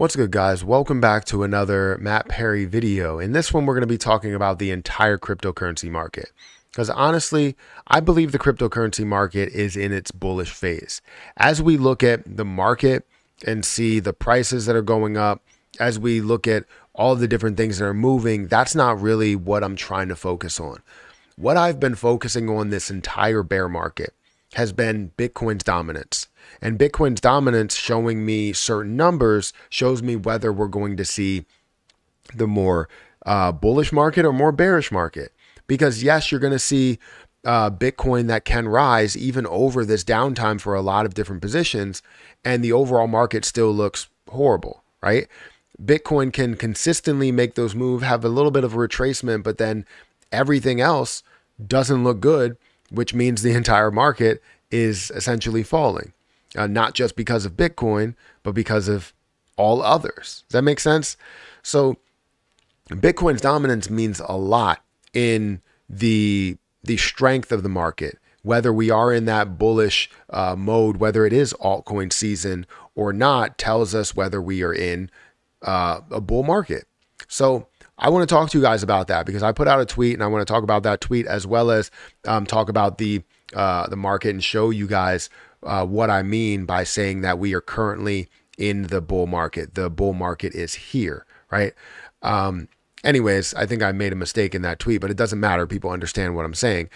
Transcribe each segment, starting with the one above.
What's good, guys? Welcome back to another Matt Perry video. In this one, we're going to be talking about the entire cryptocurrency market. Because honestly, I believe the cryptocurrency market is in its bullish phase. As we look at the market and see the prices that are going up, as we look at all the different things that are moving, that's not really what I'm trying to focus on. What I've been focusing on this entire bear market has been Bitcoin's dominance. And Bitcoin's dominance showing me certain numbers shows me whether we're going to see the more bullish market or more bearish market. Because yes, you're going to see Bitcoin that can rise even over this downtime for a lot of different positions, and the overall market still looks horrible, right? Bitcoin can consistently make those moves, have a little bit of a retracement, but then everything else doesn't look good, which means the entire market is essentially falling. Not just because of Bitcoin, but because of all others. Does that make sense? So Bitcoin's dominance means a lot in the strength of the market, whether we are in that bullish mode, whether it is altcoin season or not, tells us whether we are in a bull market. So I want to talk to you guys about that because I put out a tweet and I want to talk about that tweet as well as talk about the market and show you guys what I mean by saying that we are currently in the bull market. The bull market is here, right? Anyways, I think I made a mistake in that tweet, but it doesn't matter. People understand what I'm saying.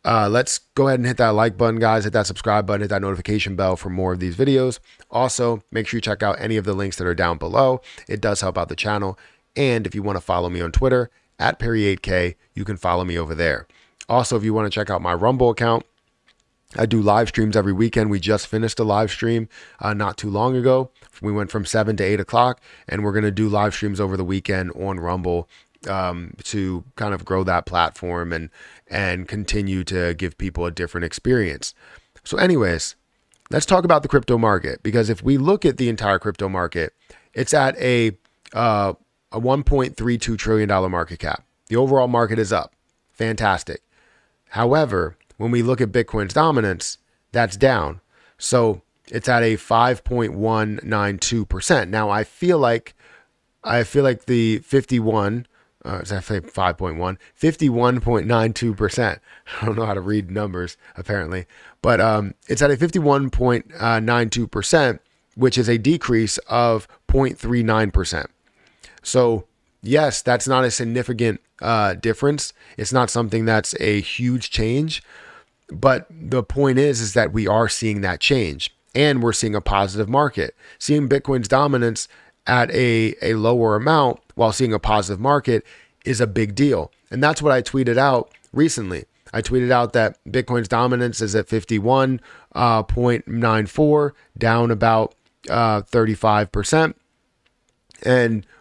Let's go ahead and hit that like button, guys. Hit that subscribe button, hit that notification bell for more of these videos. Also, make sure you check out any of the links that are down below. It does help out the channel. And if you want to follow me on Twitter, @Perry8K, you can follow me over there. Also, if you want to check out my Rumble account, I do live streams every weekend. We just finished a live stream not too long ago. We went from 7 to 8 o'clock, and we're going to do live streams over the weekend on Rumble to kind of grow that platform and continue to give people a different experience. So anyways, let's talk about the crypto market, because if we look at the entire crypto market, it's at a $1.32 trillion market cap. The overall market is up. Fantastic. However, when we look at Bitcoin's dominance, that's down. So it's at a 5.192%. Now I feel like the 51, is that 5.1? 51.92%. I don't know how to read numbers apparently, but it's at a 51.92%, which is a decrease of 0.39%. So yes, that's not a significant difference. It's not something that's a huge change, but the point is that we are seeing that change and we're seeing a positive market. Seeing Bitcoin's dominance at a lower amount while seeing a positive market is a big deal. And that's what I tweeted out recently. I tweeted out that Bitcoin's dominance is at 51.94, down about 35%.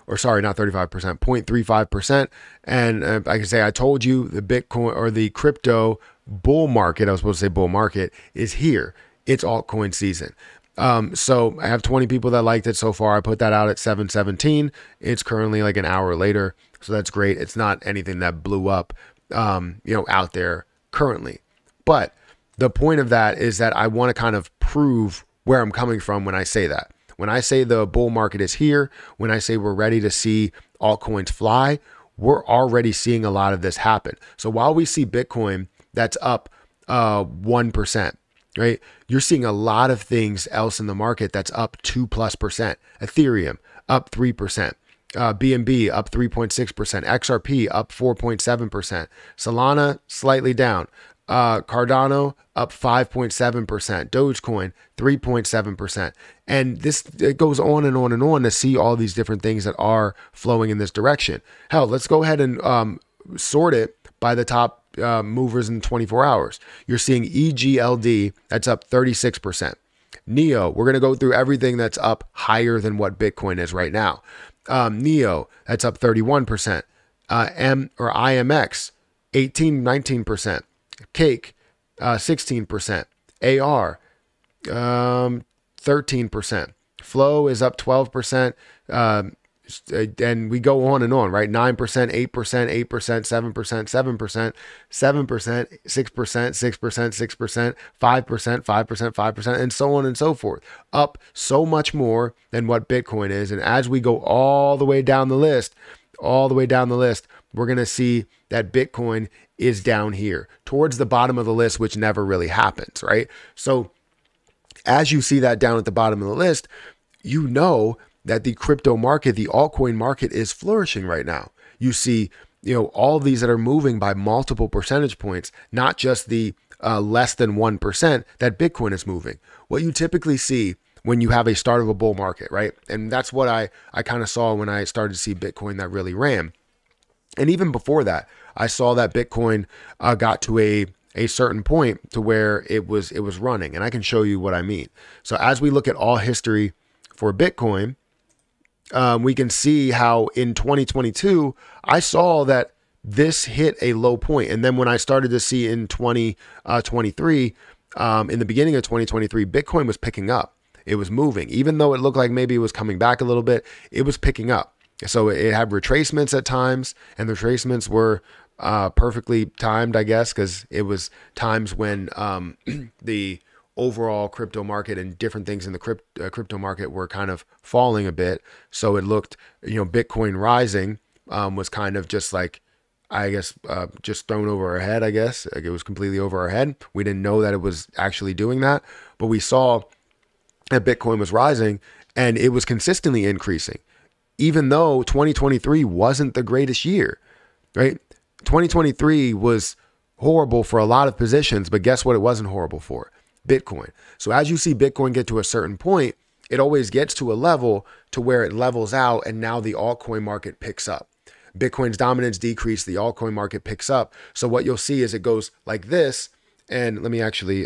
Or sorry, not 35%, 0.35%. And like I say, I told you the Bitcoin or the crypto bull market, I was supposed to say bull market, is here. It's altcoin season. So I have 20 people that liked it so far. I put that out at 7:17. It's currently like an hour later. So that's great. It's not anything that blew up, out there currently. But the point of that is that I want to kind of prove where I'm coming from when I say that. When I say the bull market is here, when I say we're ready to see altcoins fly, we're already seeing a lot of this happen. So while we see Bitcoin that's up 1%, right? You're seeing a lot of things else in the market that's up 2+%. Ethereum up 3%. BNB up 3.6%. XRP up 4.7%. Solana slightly down. Cardano up 5.7%, Dogecoin 3.7%. And it goes on and on and on to see all these different things that are flowing in this direction. Hell, let's go ahead and sort it by the top movers in 24 hours. You're seeing EGLD, that's up 36%. NEO, we're going to go through everything that's up higher than what Bitcoin is right now. NEO, that's up 31%. IMX, 19%. Cake, 16%. AR, 13%. Flow is up 12%. And we go on and on, right? 9%, 8%, 8%, 7%, 7%, 7%, 6%, 6%, 6%, 5%, 5%, 5%, and so on and so forth. Up so much more than what Bitcoin is. And as we go all the way down the list, we're going to see that Bitcoin is down here towards the bottom of the list, which never really happens, right? So as you see that down at the bottom of the list, you know that the crypto market, the altcoin market is flourishing right now. You see, all of these that are moving by multiple percentage points, not just the less than 1% that Bitcoin is moving. What you typically see when you have a start of a bull market, right? And that's what I kind of saw when I started to see Bitcoin that really ran. And even before that, I saw that Bitcoin got to a certain point to where it was running. And I can show you what I mean. So as we look at all history for Bitcoin, we can see how in 2022, I saw that this hit a low point. And then when I started to see in 2023, in the beginning of 2023, Bitcoin was picking up. It was moving. Even though it looked like maybe it was coming back a little bit, it was picking up. So it had retracements at times, and the retracements were perfectly timed, I guess, because it was times when the overall crypto market and different things in the crypto market were kind of falling a bit. So it looked, Bitcoin rising was kind of just like, I guess, just thrown over our head, I guess. Like it was completely over our head. We didn't know that it was actually doing that, but we saw that Bitcoin was rising and it was consistently increasing, even though 2023 wasn't the greatest year, right? 2023 was horrible for a lot of positions, but guess what? It wasn't horrible for Bitcoin. So as you see Bitcoin get to a certain point, it always gets to a level to where it levels out. And now the altcoin market picks up. Bitcoin's dominance decreased, the altcoin market picks up. So what you'll see is it goes like this. And let me actually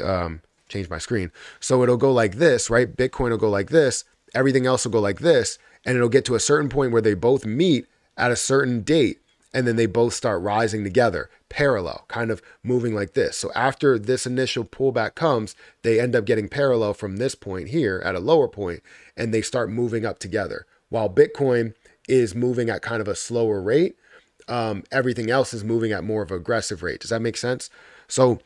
change my screen. So it'll go like this, right? Bitcoin will go like this. Everything else will go like this. And it'll get to a certain point where they both meet at a certain date. And then they both start rising together, parallel, kind of moving like this. So after this initial pullback comes, they end up getting parallel from this point here at a lower point, and they start moving up together. While Bitcoin is moving at kind of a slower rate, everything else is moving at more of an aggressive rate. Does that make sense? So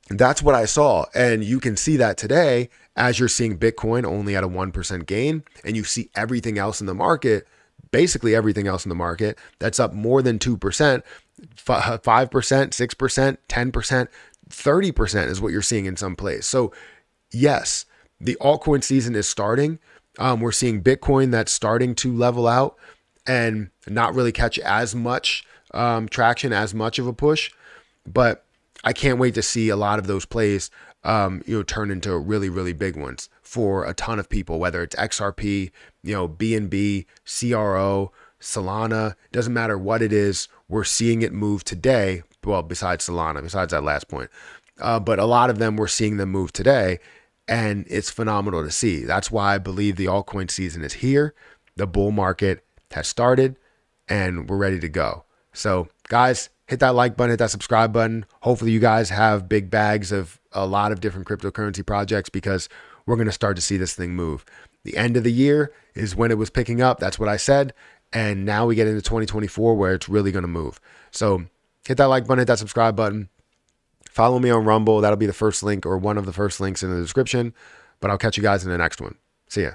that's what I saw. And you can see that today as you're seeing Bitcoin only at a 1% gain, and you see everything else in the market, basically everything else in the market that's up more than 2%, 5%, 6%, 10%, 30% is what you're seeing in some place. So yes, the altcoin season is starting. We're seeing Bitcoin that's starting to level out and not really catch as much traction, as much of a push, but I can't wait to see a lot of those plays turn into really, really big ones for a ton of people, whether it's XRP, BNB, CRO, Solana, doesn't matter what it is. We're seeing it move today. Well, besides Solana, besides that last point, but a lot of them, we're seeing them move today, and it's phenomenal to see. That's why I believe the altcoin season is here. The bull market has started and we're ready to go. So guys, hit that like button, hit that subscribe button. Hopefully you guys have big bags of a lot of different cryptocurrency projects, because we're going to start to see this thing move. The end of the year is when it was picking up. That's what I said. And now we get into 2024 where it's really going to move. So hit that like button, hit that subscribe button. Follow me on Rumble. That'll be the first link or one of the first links in the description. But I'll catch you guys in the next one. See ya.